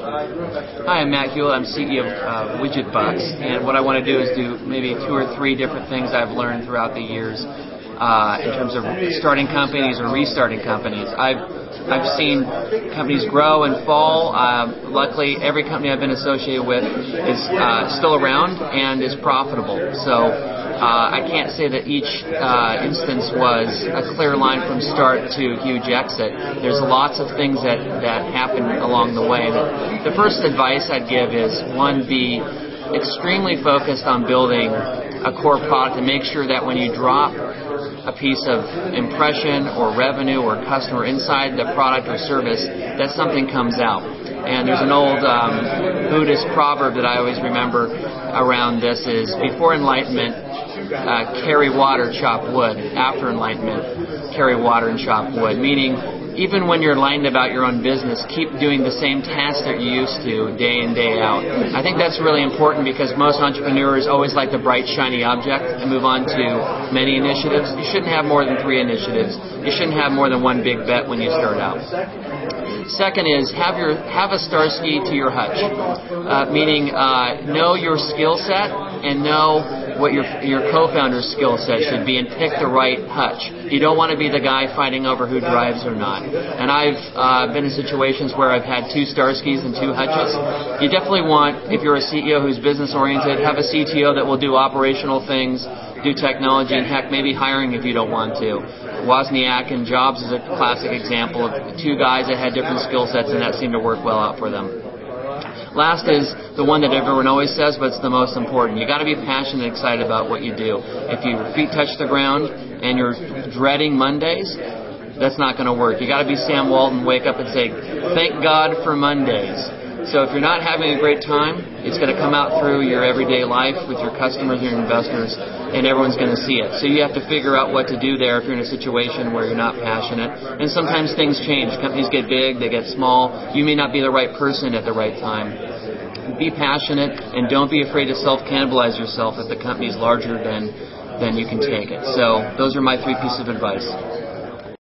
Hi, I'm Matt Hewlett. I'm CEO of Widget Box, and what I want to do is do maybe 2 or 3 different things I've learned throughout the years in terms of starting companies or restarting companies. I've seen companies grow and fall. Luckily, every company I've been associated with is still around and is profitable. So I can't say that each instance was a clear line from start to huge exit. There's lots of things that happen along the way. The first advice I'd give is, one, be extremely focused on building a core product and make sure that when you drop a piece of impression or revenue or customer inside the product or service, that something comes out. And there's an old Buddhist proverb that I always remember around this is, before enlightenment, carry water, chop wood. After enlightenment, carry water and chop wood. Meaning, even when you're enlightened about your own business, keep doing the same tasks that you used to day in, day out. I think that's really important because most entrepreneurs always like the bright, shiny object and move on to many initiatives. You shouldn't have more than 3 initiatives. You shouldn't have more than 1 big bet when you start out. Second is have a Starsky to your Hutch, meaning know your skill set and know what your co-founder's skill set should be and pick the right Hutch. You don't want to be the guy fighting over who drives or not. And I've been in situations where I've had 2 Starskys and 2 Hutches. You definitely want, if you're a CEO who's business-oriented, have a CTO that will do operational things, do technology, and heck, maybe hiring if you don't want to. Wozniak and Jobs is a classic example of 2 guys that had different skill sets, and that seemed to work well out for them. Last is the one that everyone always says, but it's the most important. You got to be passionate and excited about what you do. If your feet touch the ground and you're dreading Mondays, that's not going to work. You got to be Sam Walton, wake up and say, "Thank God for Mondays." So if you're not having a great time, it's going to come out through your everyday life with your customers and your investors, and everyone's going to see it. So you have to figure out what to do there if you're in a situation where you're not passionate. And sometimes things change. Companies get big, they get small. You may not be the right person at the right time. Be passionate, and don't be afraid to self-cannibalize yourself if the company's larger than you can take it. So those are my 3 pieces of advice.